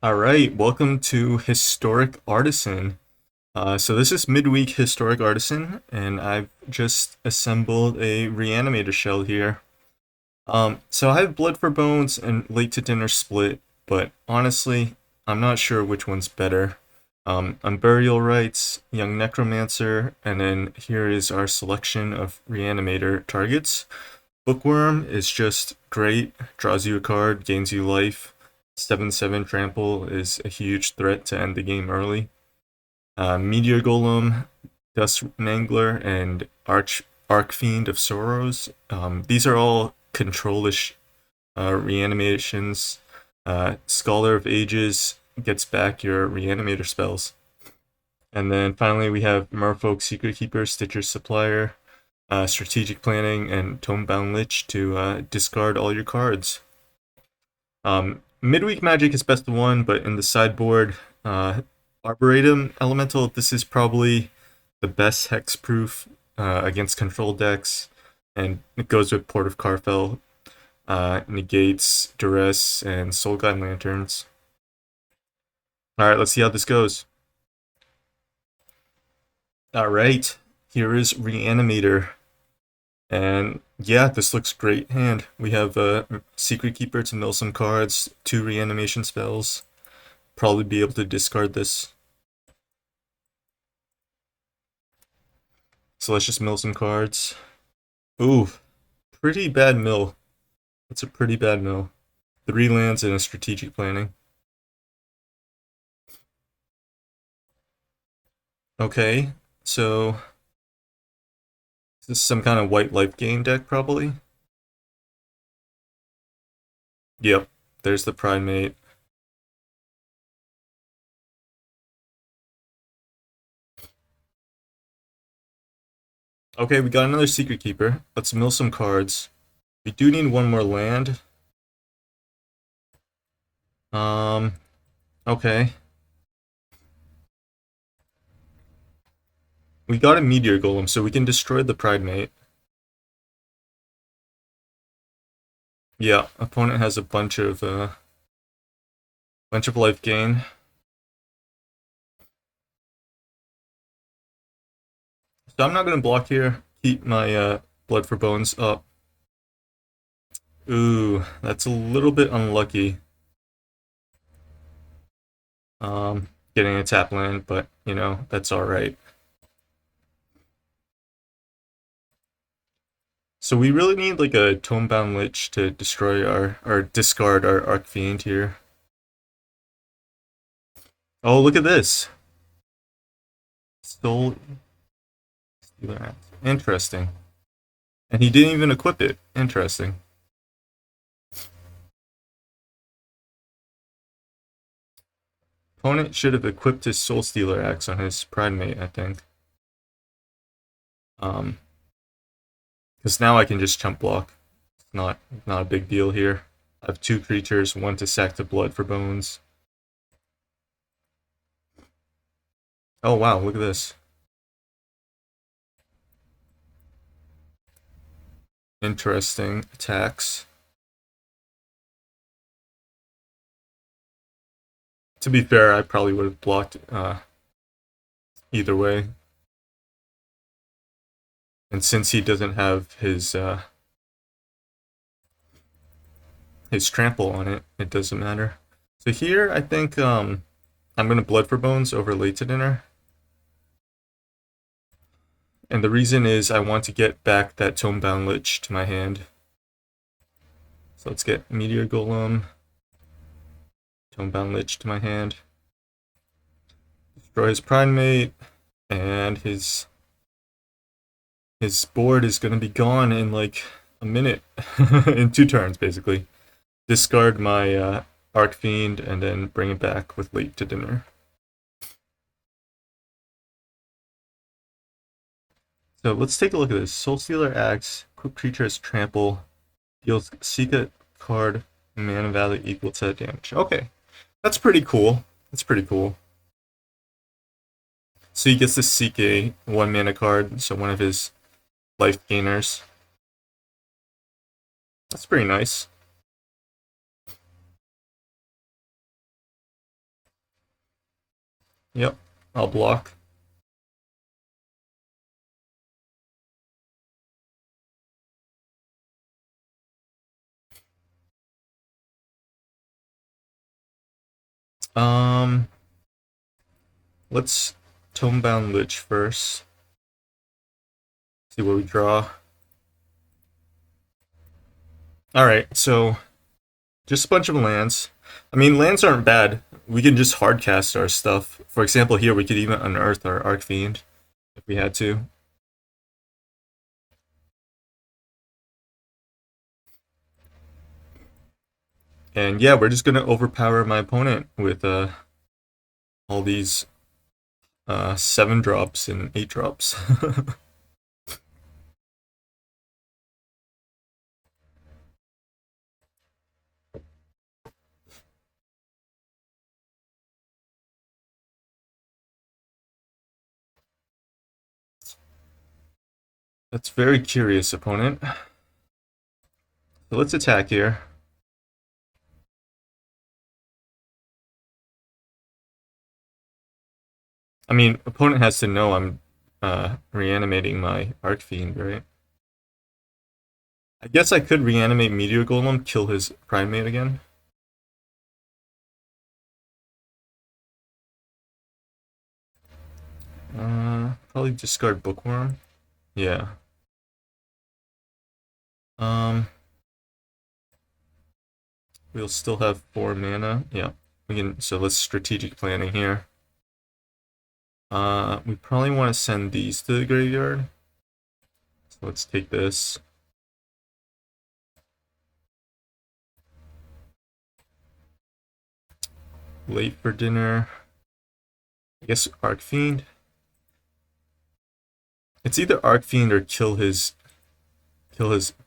All right, welcome to Historic Artisan. So this is Midweek Historic Artisan, and I've just assembled a Reanimator shell here. So I have Blood for Bones and Late to Dinner split, but honestly, I'm not sure which one's better. Unburial Rites, Young Necromancer, and then here is our selection of Reanimator targets. Bookwurm is just great, draws you a card, gains you life. 7/7 trample is a huge threat to end the game early. Meteor Golem, Dusk Mangler, and Archfiend of Sorrows. These are all controlish reanimations. Scholar of Ages gets back your reanimator spells. And then finally we have Merfolk Secretkeeper, Stitcher Supplier, Strategic Planning, and Tomebound Lich to discard all your cards. MidweekMagic is best of one, but in the sideboard, Arboretum Elemental, this is probably the best hexproof against control decks, and it goes with Port of Karfell, negates Duress, and Soul Guide Lanterns. Alright, let's see how this goes. Alright, here is Reanimator. And yeah, this looks great hand. We have a Secretkeeper to mill some cards, 2 reanimation spells. Probably be able to discard this. So let's just mill some cards. Ooh, pretty bad mill. That's a pretty bad mill. 3 lands and a strategic planning. Okay, so this is some kind of white life gain deck, probably. Yep, there's the Primate. Okay, we got another Secretkeeper. Let's mill some cards. We do need one more land. Okay. We got a Meteor Golem, so we can destroy the Primate. Yeah, opponent has a bunch of life gain. So I'm not gonna block here. Keep my Blood for Bones up. Ooh, that's a little bit unlucky. Getting a tap land, but you know, that's alright. So we really need like a Tomebound Lich to destroy or discard our Archfiend here. Oh, look at this. Soul Stealer Axe. Interesting. And he didn't even equip it. Interesting. Opponent should have equipped his Soul Stealer Axe on his Primate, I think. Because now I can just chump block. It's not a big deal here. I have 2 creatures, 1 to sack to Blood for Bones. Oh wow, look at this. Interesting attacks. To be fair, I probably would have blocked either way. And since he doesn't have his trample on it, it doesn't matter. So here, I think I'm gonna Blood for Bones over Late to Dinner. And the reason is I want to get back that Tomebound Lich to my hand. So let's get Meteor Golem, Tomebound Lich to my hand. Destroy his Primate, and his board is gonna be gone in like a minute. In 2 turns, basically. Discard my Archfiend and then bring it back with Late to Dinner. So let's take a look at this. Soul Stealer Axe, quick creature has trample, deals seek a card, mana value equal to damage. Okay, that's pretty cool. That's pretty cool. So he gets to seek a 1 mana card, so one of his life gainers. That's pretty nice. Yep, I'll block. Let's Tomebound Lich first. See what we draw. Alright, so just a bunch of lands. I mean, lands aren't bad. We can just hardcast our stuff. For example, here we could even unearth our Archfiend if we had to. And yeah, we're just gonna overpower my opponent with all these 7 drops and 8 drops. That's very curious, opponent. So let's attack here. I mean, opponent has to know I'm reanimating my Archfiend, right? I guess I could reanimate Meteor Golem, kill his Primate again. Probably discard Bookwurm. Yeah. We'll still have 4 mana. Yeah. We can. So let's strategic planning here. We probably want to send these to the graveyard. So let's take this. Late for dinner. I guess Archfiend. It's either Archfiend or kill his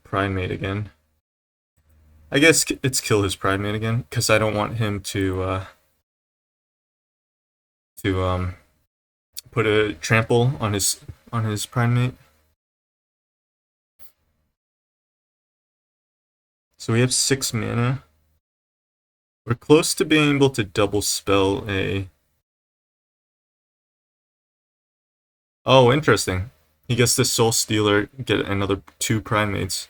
Primate again. I guess it's kill his Primate again, because I don't want him to put a trample on his Primate. So we have 6 mana. We're close to being able to double spell a... Oh, interesting. He gets the Soul Stealer, get another 2 Primates.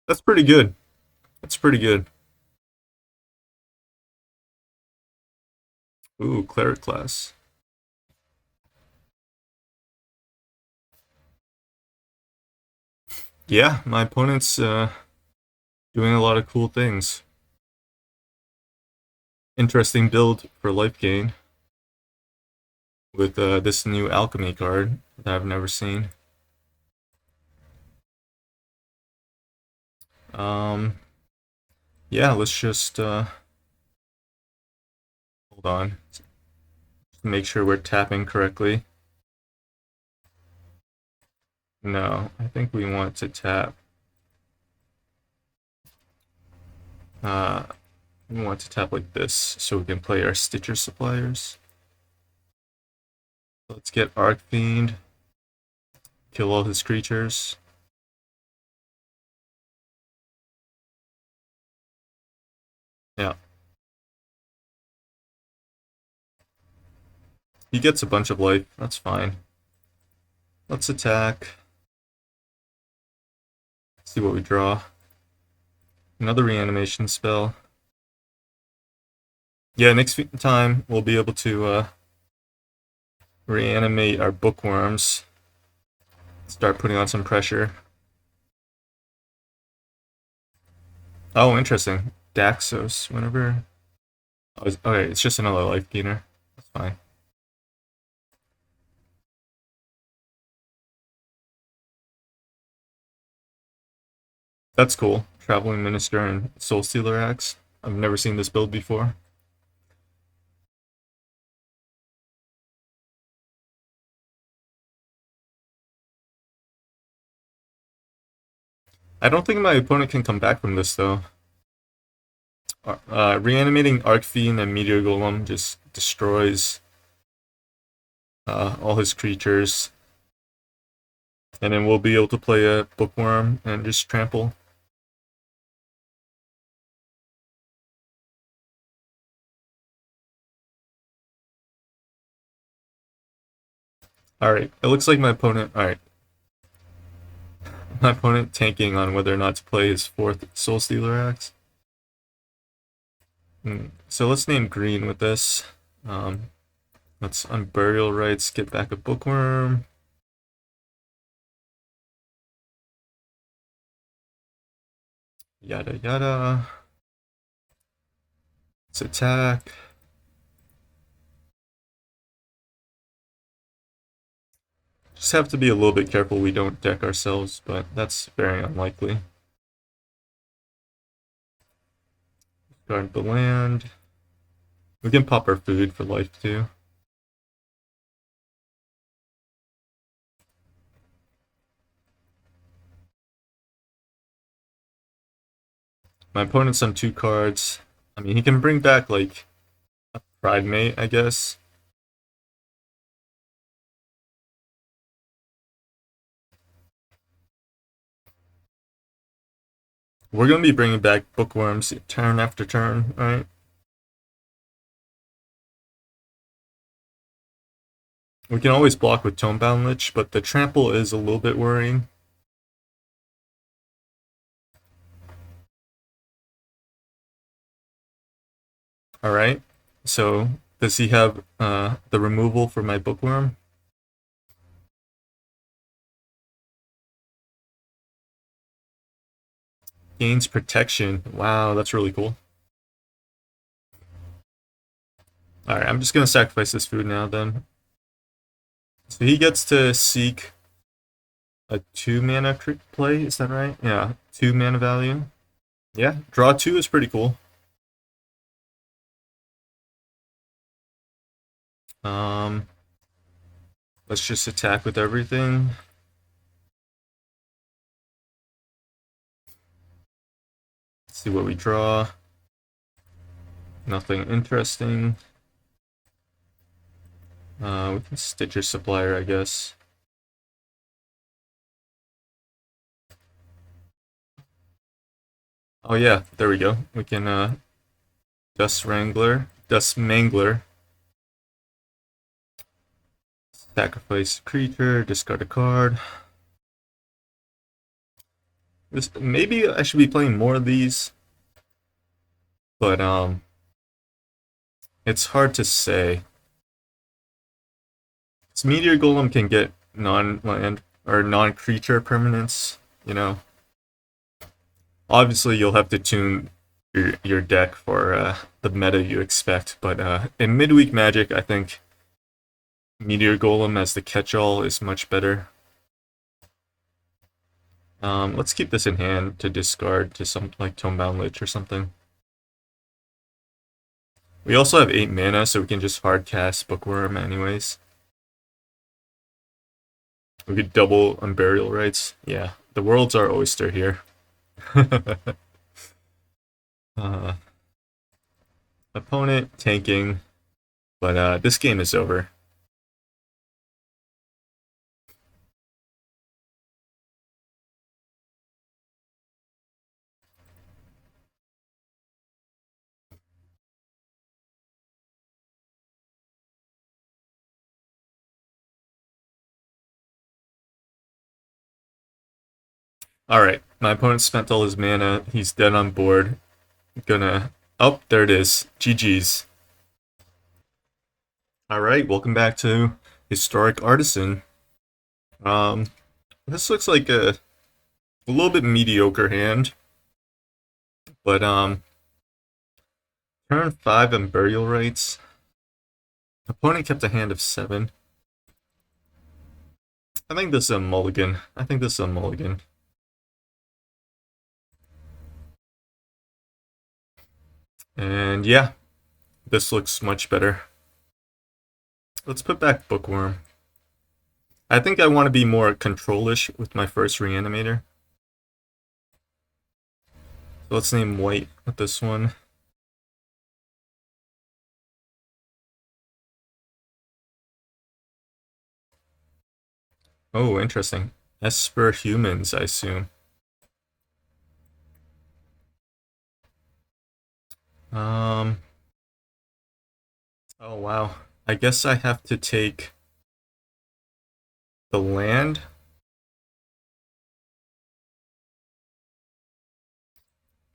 That's pretty good. That's pretty good. Ooh, Cleric class. Yeah, my opponent's doing a lot of cool things. Interesting build for life gain with this new alchemy card that I've never seen. Yeah, let's just hold on. Just make sure we're tapping correctly. No, I think we want to tap. We want to tap like this so we can play our Stitcher Suppliers. Let's get Archfiend. Kill all his creatures. Yeah. He gets a bunch of life. That's fine. Let's attack. See what we draw. Another reanimation spell. Yeah, next time we'll be able to reanimate our Bookwurms. Start putting on some pressure. Oh, interesting. Daxos. Whenever... Oh, okay, it's just another life gainer. That's fine. That's cool. Traveling Minister and Soul Stealer Axe. I've never seen this build before. I don't think my opponent can come back from this, though. Reanimating Archfiend and Meteor Golem just destroys all his creatures. And then we'll be able to play a Bookwurm and just trample. Alright, it looks like my opponent... Alright. My opponent tanking on whether or not to play his 4th Soul Stealer Axe. So let's name green with this. Let's Unburial Rites, get back a Bookwurm. Yada yada. Let's attack. Just have to be a little bit careful we don't deck ourselves, but that's very unlikely. Guard the land. We can pop our food for life too. My opponent's on 2 cards. I mean, he can bring back like a Pride Mate, I guess. We're going to be bringing back Bookwurms turn after turn, right? We can always block with Tomebound Lich, but the trample is a little bit worrying. Alright, so does he have the removal for my Bookwurm? Gains protection. Wow, that's really cool. Alright, I'm just going to sacrifice this food now then. So he gets to seek a 2 mana play, is that right? Yeah, 2 mana value. Yeah, draw 2 is pretty cool. Let's just attack with everything. Let's see what we draw. Nothing interesting. We can stitch a Supplier, I guess. Oh yeah, there we go. We can Dusk Mangler. Sacrifice a creature, discard a card. Maybe I should be playing more of these, but it's hard to say. This Meteor Golem can get non-land or non-creature permanents, you know. Obviously, you'll have to tune your deck for the meta you expect, but in Midweek Magic, I think Meteor Golem as the catch-all is much better. Let's keep this in hand to discard to something like Tomebound Lich or something. We also have 8 mana, so we can just hard cast Bookwurm anyways. We could double Unburial Rites. Yeah, the world's our oyster here. Opponent tanking, but this game is over. Alright, my opponent spent all his mana. He's dead on board. Gonna... Oh, there it is. GG's. Alright, welcome back to Historic Artisan. This looks like a little bit mediocre hand. But, turn 5 on Burial Rites. Opponent kept a hand of 7. I think this is a mulligan. And yeah, this looks much better. Let's put back Bookwurm. I think I want to be more control-ish with my first Reanimator. So let's name white with this one. Oh, interesting. Esper humans, I assume. Oh wow. I guess I have to take The land?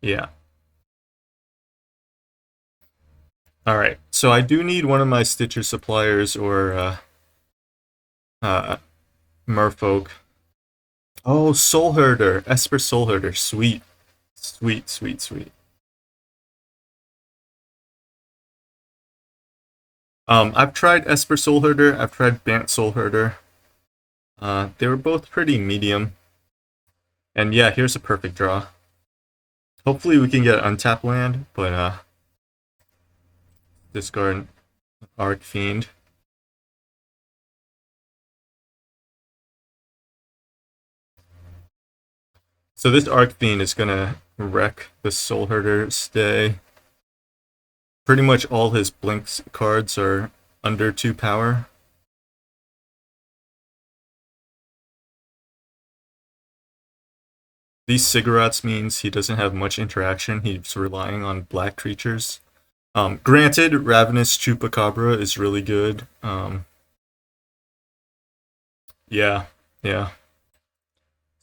Yeah. Alright, so I do need one of my Stitcher suppliers or uh, Merfolk. Oh, Soul Herder. Esper Soul Herder. Sweet. Sweet, sweet, sweet. I've tried Esper Soul Herder. I've tried Bant Soul Herder. They were both pretty medium. And yeah, here's a perfect draw. Hopefully we can get untap land, but discard Archfiend. So this Archfiend is gonna wreck the Soul Herder's day. Pretty much all his Blinks cards are under 2 power. These cigarettes means he doesn't have much interaction. He's relying on black creatures. Granted, Ravenous Chupacabra is really good. Yeah, yeah.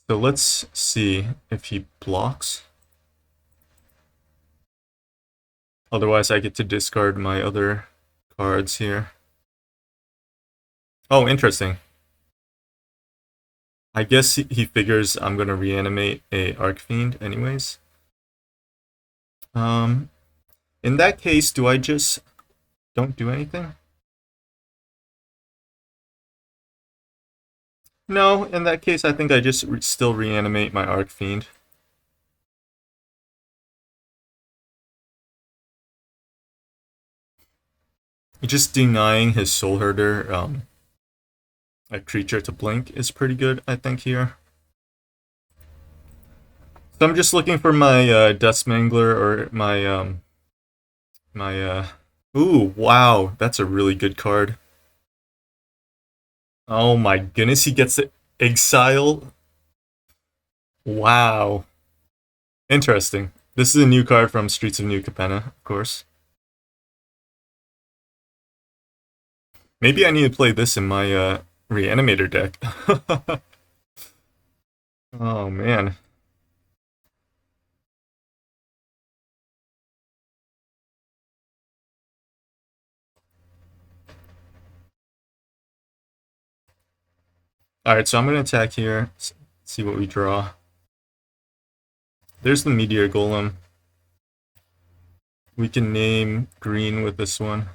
So let's see if he blocks. Otherwise, I get to discard my other cards here. Oh, interesting. I guess he figures I'm gonna reanimate a Archfiend anyways. In that case, do I just don't do anything? No, in that case, I think I just still reanimate my Archfiend. Just denying his Soul Herder a creature to blink is pretty good, I think, here. So I'm just looking for my Dusk Mangler or my ooh, wow, that's a really good card. Oh my goodness, he gets the Exile. Wow. Interesting. This is a new card from Streets of New Capenna, of course. Maybe I need to play this in my Reanimator deck. Oh man. Alright, so I'm gonna attack here, see what we draw. There's the Meteor Golem. We can name green with this one.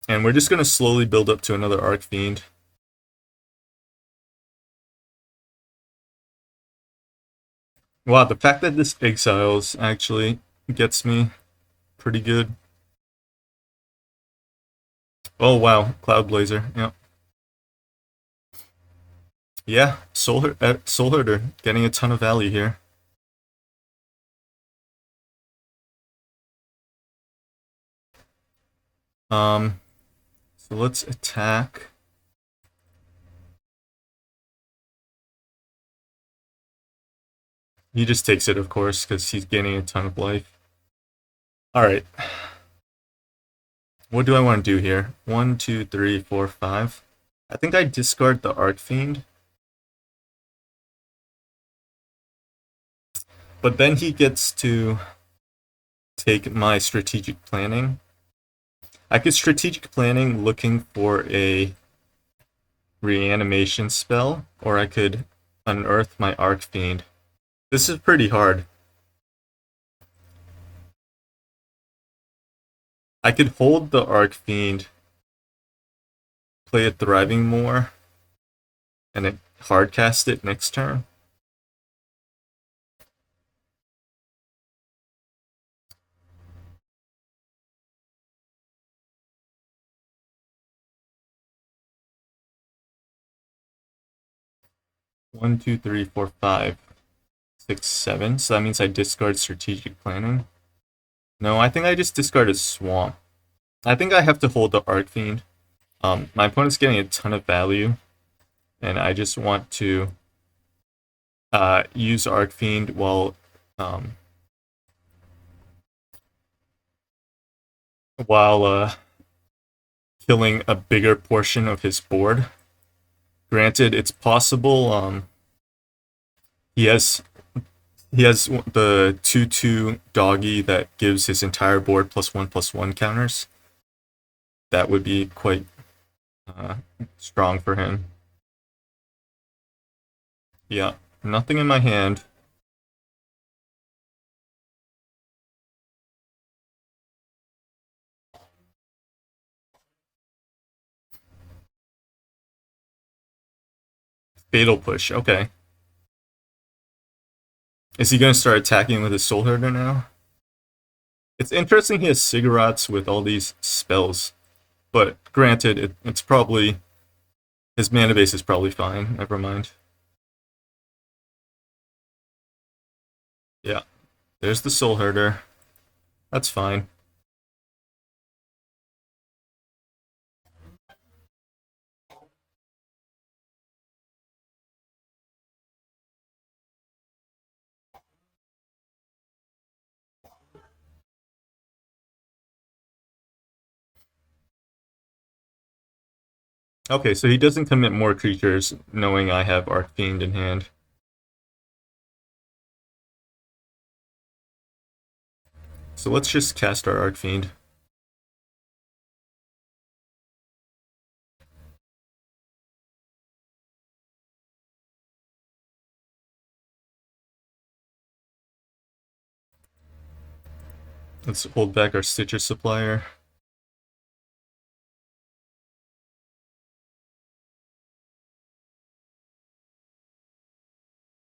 And we're just gonna slowly build up to another Archfiend. Wow, the fact that this exiles actually gets me pretty good. Oh wow, Cloud Blazer, yeah. Yeah, Soul Herder getting a ton of value here. So let's attack. He just takes it, of course, because he's gaining a ton of life. Alright. What do I want to do here? 1, 2, 3, 4, 5. I think I discard the Archfiend. But then he gets to take my strategic planning. I could strategic planning looking for a reanimation spell, or I could unearth my Archfiend. This is pretty hard. I could hold the Archfiend, play a Thriving Moor, and it hardcast it next turn. One, two, three, four, 5, 6, 7. So that means I discard strategic planning. No, I think I just discarded Swamp. I think I have to hold the Archfiend. My opponent's getting a ton of value, and I just want to use Archfiend while killing a bigger portion of his board. Granted, it's possible he has the 2/2 doggy that gives his entire board +1/+1 counters. That would be quite strong for him. Yeah, nothing in my hand. Fatal Push, okay. Is he going to start attacking with his Soul Herder now? It's interesting he has Cigarettes with all these spells. But granted, it's probably... his mana base is probably fine. Never mind. Yeah. There's the Soul Herder. That's fine. Okay, so he doesn't commit more creatures knowing I have Archfiend in hand. So let's just cast our Archfiend. Let's hold back our Stitcher Supplier.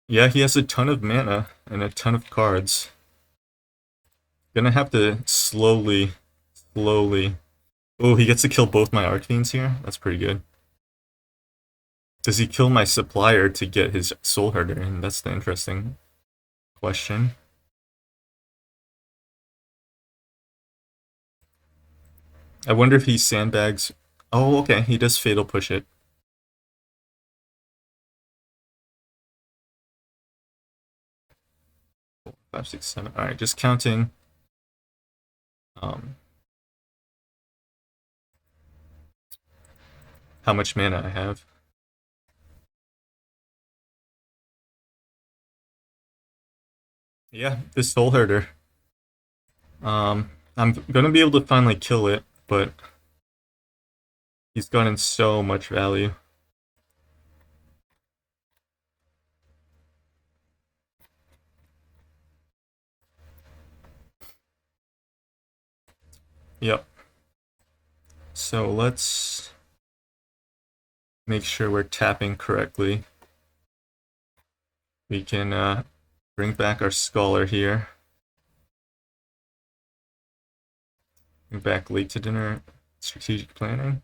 Yeah, he has a ton of mana and a ton of cards. Gonna have to slowly... Oh, he gets to kill both my Archfiends here? That's pretty good. Does he kill my Supplier to get his Soul Herder in? That's the interesting question. I wonder if he sandbags... Oh, okay, he does Fatal Push it. 5, 6, 7. Alright, just counting. How much mana I have. Yeah, this Soul Herder. I'm gonna be able to finally kill it, but he's gotten so much value. Yep. So let's make sure we're tapping correctly. We can bring back our Scholar here. Bring back Late to Dinner, Strategic Planning.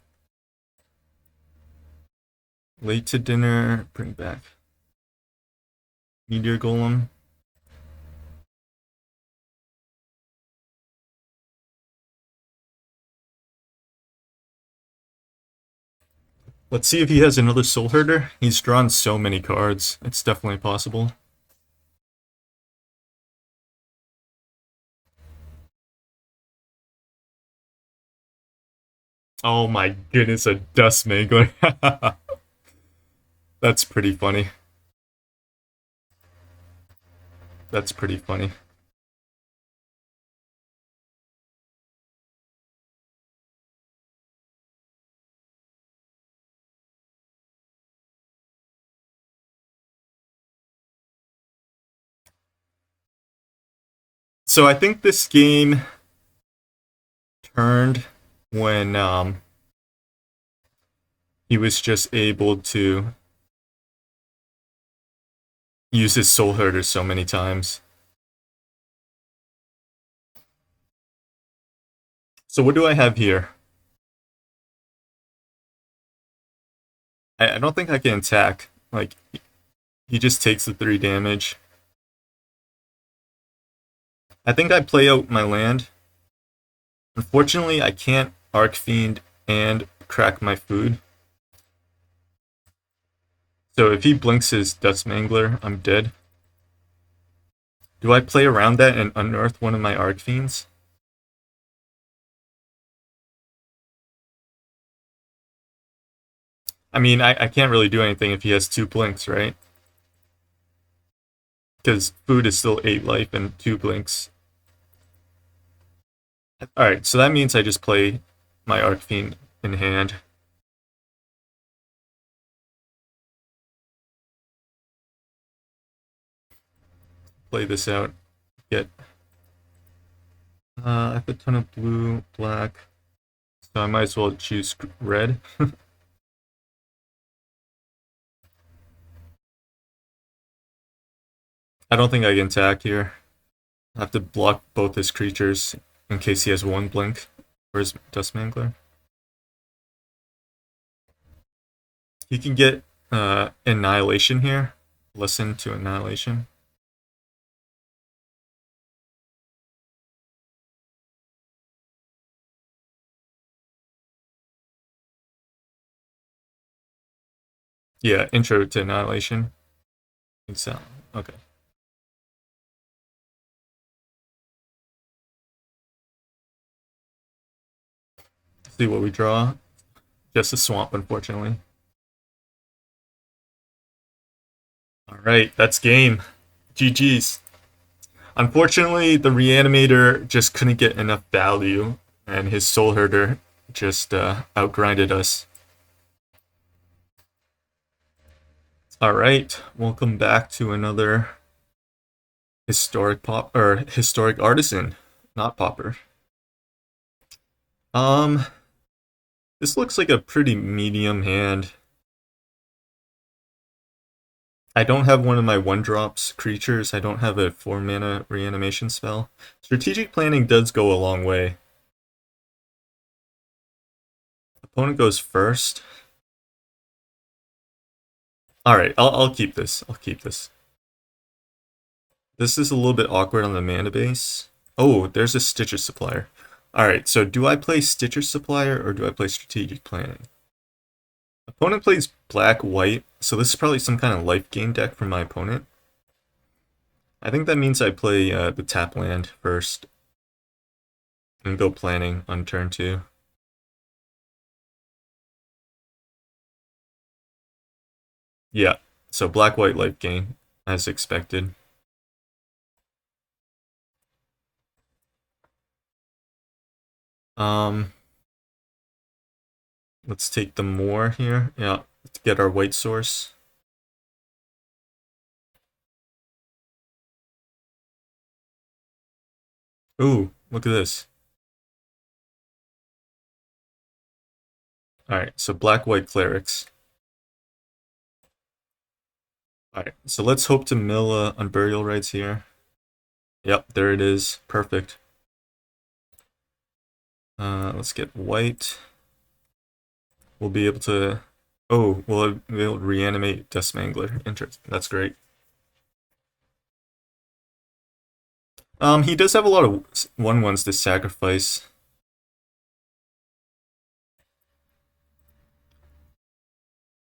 Late to Dinner, bring back Meteor Golem. Let's see if he has another Soul Herder. He's drawn so many cards. It's definitely possible. Oh my goodness, a Dusk Mangler. That's pretty funny. That's pretty funny. So I think this game turned when he was just able to use his Soul Herder so many times. So what do I have here? I don't think I can attack. Like, he just takes the 3 damage. I think I play out my land. Unfortunately, I can't Archfiend and crack my food. So if he blinks his Dusk Mangler, I'm dead. Do I play around that and unearth one of my Archfiends? I mean, I can't really do anything if he has 2 blinks, right? Because food is still 8 life and 2 blinks. Alright, so that means I just play my Archfiend in hand. Play this out. Get I have a ton of blue, black, so I might as well choose red. I don't think I can attack here. I have to block both his creatures in case he has 1 blink for his Dusk Mangler. He can get Annihilation here. Listen to Annihilation. Yeah, intro to Annihilation. So, okay. See what we draw. Just a swamp, unfortunately. Alright, that's game. GG's. Unfortunately, the Reanimator just couldn't get enough value, and his Soul Herder just outgrinded us. Alright, welcome back to another historic artisan, not popper. This looks like a pretty medium hand. I don't have one of my 1-drops creatures. I don't have a 4-mana reanimation spell. Strategic planning does go a long way. Opponent goes first. Alright, I'll keep this. I'll keep this. This is a little bit awkward on the mana base. Oh, there's a Stitcher Supplier. Alright, so do I play Stitcher Supplier or do I play Strategic Planning? Opponent plays black-white, so this is probably some kind of life gain deck from my opponent. I think that means I play the tap land first and go planning on turn 2. Yeah, so black-white life gain, as expected. Let's take the Moor here. Yeah, to get our white source. Ooh, look at this. Alright, so black-white clerics. Alright, so let's hope to mill Unburial Rites here. Yep, there it is. Perfect. Let's get white. We'll be able to... Oh, we'll be able to reanimate Dusk Mangler. Interesting. That's great. He does have a lot of 1/1s to sacrifice.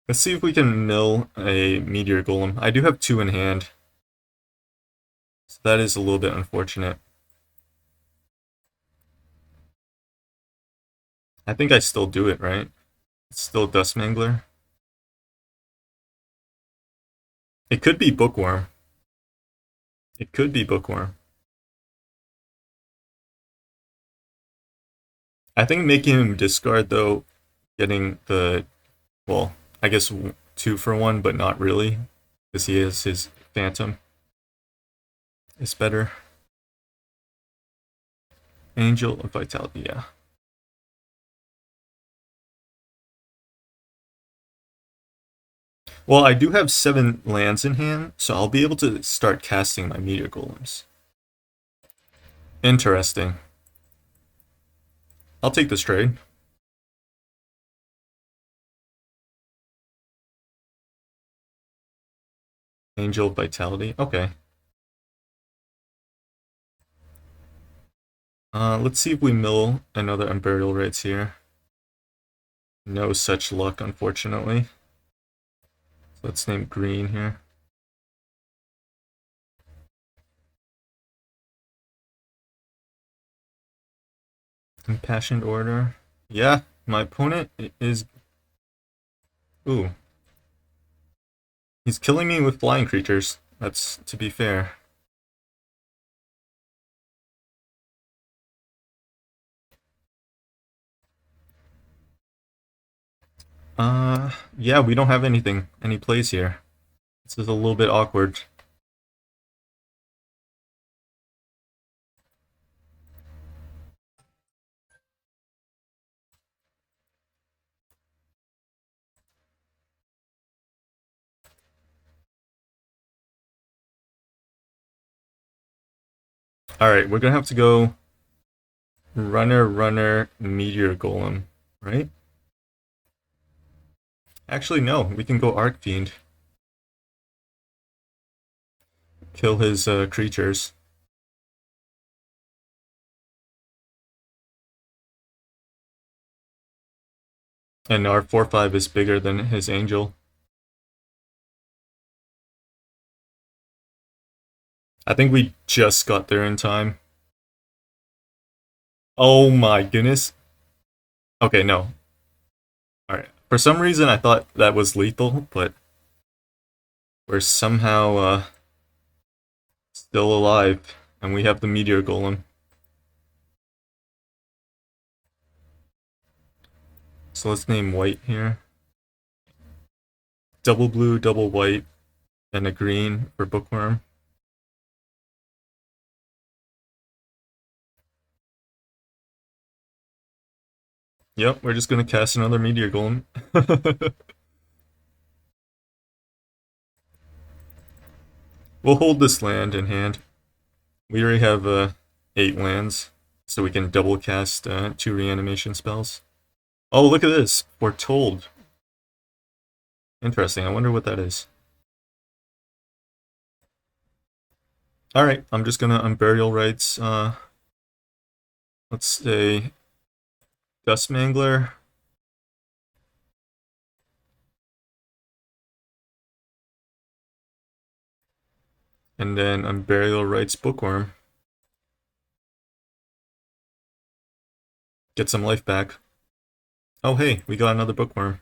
Let's see if we can mill a Meteor Golem. I do have 2 in hand. So that is a little bit unfortunate. I think I still do it, right? It's still Dusk Mangler. It could be Bookwurm. It could be Bookwurm. I think making him discard, though, getting the... Well, I guess 2 for 1, but not really. Because he has his Phantom. Is better. Angel of Vitality, yeah. Well, I do have 7 lands in hand, so I'll be able to start casting my Meteor Golems. Interesting. I'll take this trade. Angel of Vitality, okay. Let's see if we mill another Unburial Rites here. No such luck, unfortunately. So let's name green here. Impassioned Order. Yeah, my opponent is Ooh. He's killing me with flying creatures. That's to be fair. Yeah, we don't have any plays here. This is a little bit awkward. Alright, we're gonna have to go runner, Meteor Golem, right? Actually, no, we can go Archfiend. Kill his creatures. And our 4/5 is bigger than his angel. I think we just got there in time. Oh my goodness. Okay, no. Alright. For some reason I thought that was lethal, but we're somehow still alive. And we have the Meteor Golem. So let's name white here. Double blue, double white, and a green for Bookwurm. Yep, we're just gonna cast another Meteor Golem. We'll hold this land in hand. We already have 8 lands, so we can double cast 2 reanimation spells. Oh, look at this! Foretold. Interesting, I wonder what that is. Alright, I'm just gonna Unburial Rites, let's say Dusk Mangler. And then Unburial Rites Bookwurm. Get some life back. Oh hey, we got another Bookwurm.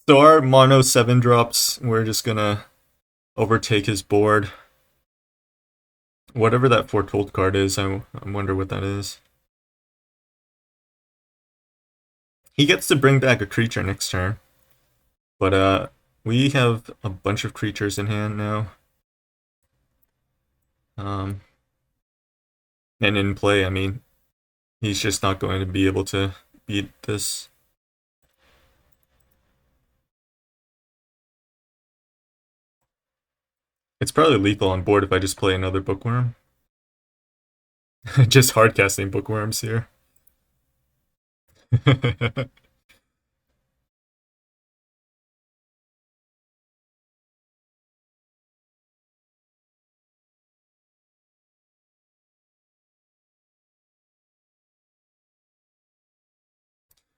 So our mono 7 drops, we're just gonna overtake his board. Whatever that Foretold card is, I wonder what that is. He gets to bring back a creature next turn. But we have a bunch of creatures in hand now. And in play, I mean, he's just not going to be able to beat this. It's probably lethal on board if I just play another Bookwurm. Just hardcasting Bookwurms here.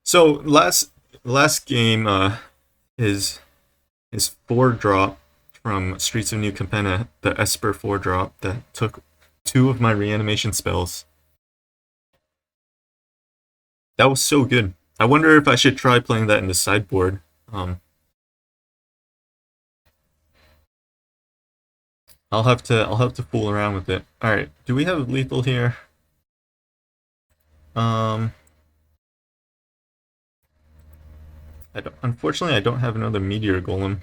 So last game, his 4-drop from Streets of New Capenna, the Esper 4-drop that took 2 of my reanimation spells. That was so good. I wonder if I should try playing that in the sideboard. I'll have to fool around with it. All right, do we have lethal here? Unfortunately, I don't have another Meteor Golem.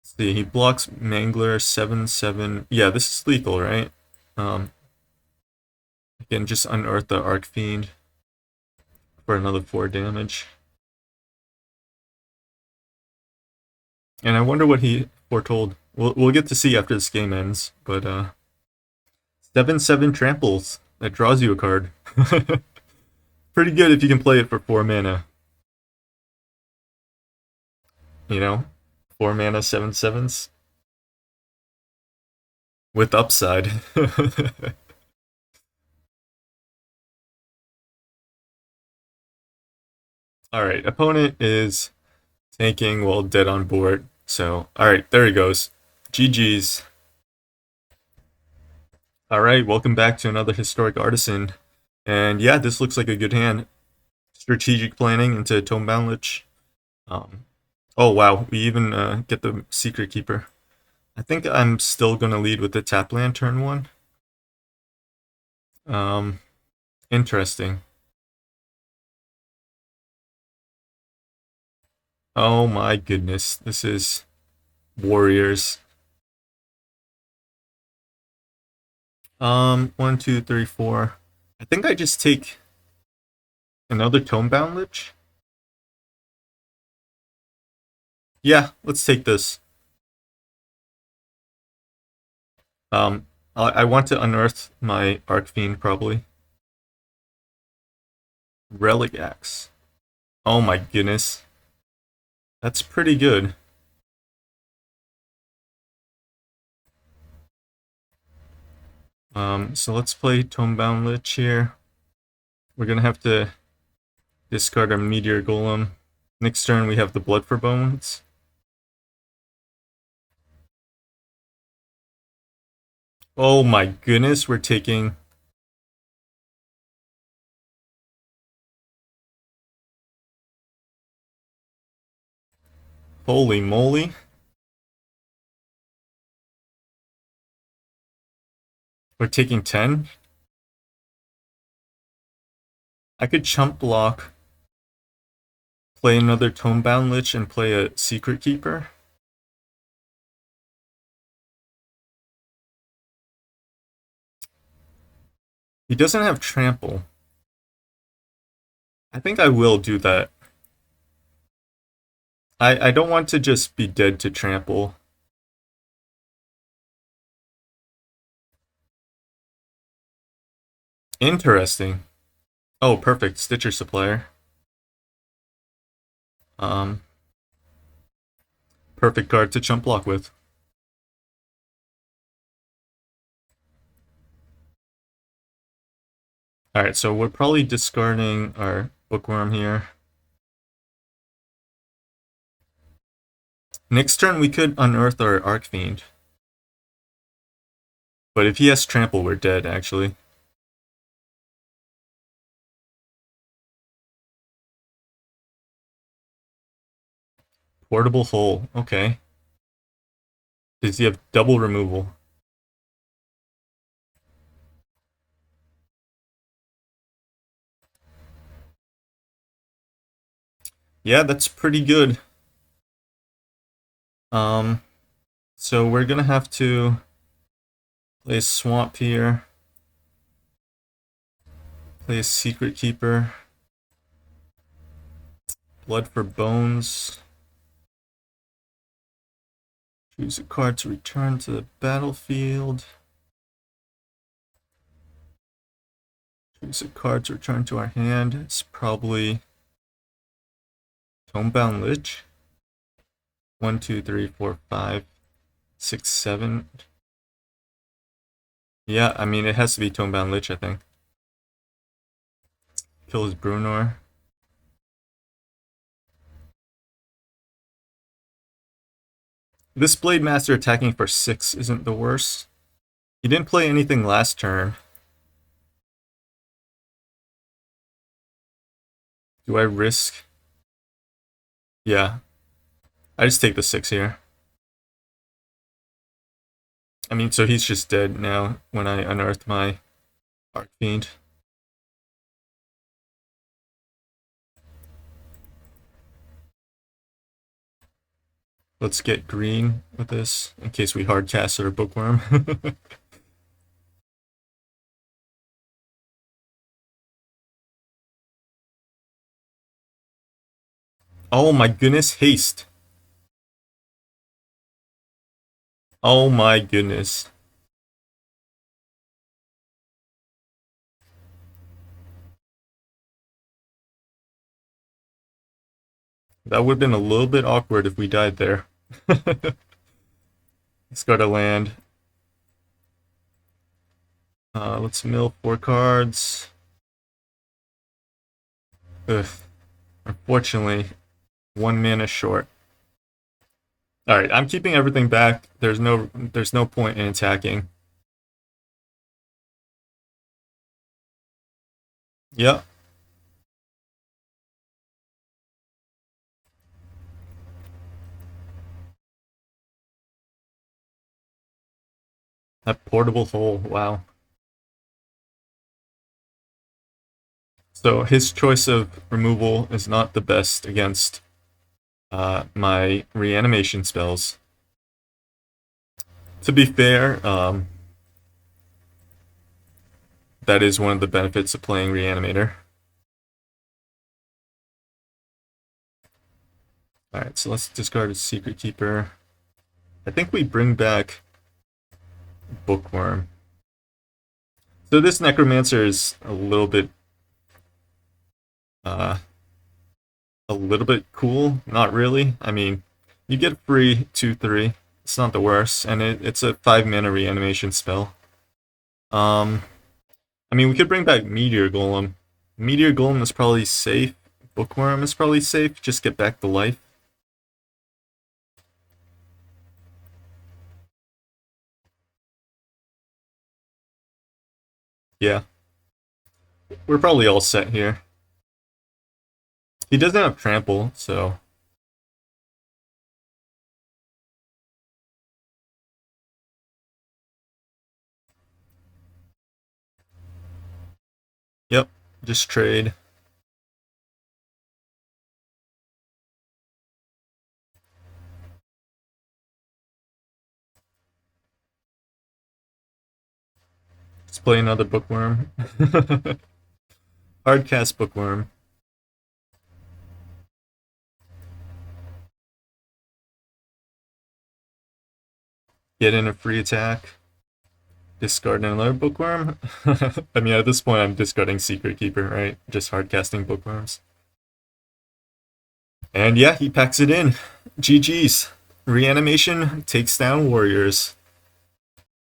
Let's see, he blocks Mangler 7/7. Yeah, this is lethal, right? Again, just unearth the Archfiend for another 4 damage. And I wonder what he foretold. We'll get to see after this game ends, but 7/7 tramples. That draws you a card. Pretty good if you can play it for 4 mana. You know? 4 mana 7/7s. With upside. Alright, opponent is tanking while dead on board. So, alright, there he goes. GG's. Alright, welcome back to another Historic Artisan. And yeah, this looks like a good hand. strategic planning into Tomebound Lich. Oh wow, we even get the Secret Keeper. I think I'm still gonna lead with the tap land turn 1. Interesting. Oh my goodness, this is warriors. 1, 2, 3, 4. I think I just take another Tomebound Lich. Yeah, let's take this. I want to unearth my Archfiend probably. Relic Axe. Oh my goodness. That's pretty good. So let's play Tomebound Lich here. We're gonna have to discard our Meteor Golem. Next turn we have the Blood for Bones. Oh my goodness, we're taking... Holy moly. We're taking 10? I could chump block, play another Tomebound Lich, and play a Secret Keeper. He doesn't have Trample. I think I will do that. I don't want to just be dead to Trample. Interesting. Oh, perfect. Stitcher Supplier. Perfect card to chump block with. Alright, so we're probably discarding our Bookwurm here. Next turn we could unearth our Archfiend. But if he has Trample, we're dead, actually. Portable Hole, okay. Does he have double removal? Yeah, that's pretty good. So we're gonna have to play a Swamp here. Play a Secret Keeper. Blood for Bones. Choose a card to return to the battlefield. Choose a card to return to our hand. It's probably Tomebound Lich. 1, 2, 3, 4, 5, 6, 7. Yeah, I mean, it has to be Tomebound Lich, I think. Kill his Brunor. This Blade Master attacking for 6 isn't the worst. He didn't play anything last turn. Do I risk? Yeah. I just take the 6 here. I mean, so he's just dead now when I unearth my Archfiend. Let's get green with this, in case we hardcast our Bookwurm. Oh my goodness, haste. Oh my goodness. That would have been a little bit awkward if we died there. Let's go to land. Let's mill 4 cards. Ugh. Unfortunately, 1 mana short. Alright, I'm keeping everything back. There's no point in attacking. Yep. That portable hole, wow. So his choice of removal is not the best against my reanimation spells. To be fair, that is one of the benefits of playing Reanimator. Alright, so let's discard a Secretkeeper. I think we bring back Bookwurm. So this Necromancer is a little bit cool. Not really. I mean, you get free 2/3. It's not the worst, and it's a 5-mana reanimation spell. I mean, we could bring back Meteor Golem. Meteor Golem is probably safe. Bookwurm is probably safe. Just get back to life. Yeah. We're probably all set here. He doesn't have trample, so... Yep, just trade. Let's play another Bookwurm. Hardcast Bookwurm. Get in a free attack. Discard another Bookwurm. I mean, at this point, I'm discarding Secretkeeper, right? Just hardcasting Bookwurms. And yeah, he packs it in. GG's. Reanimation takes down Warriors.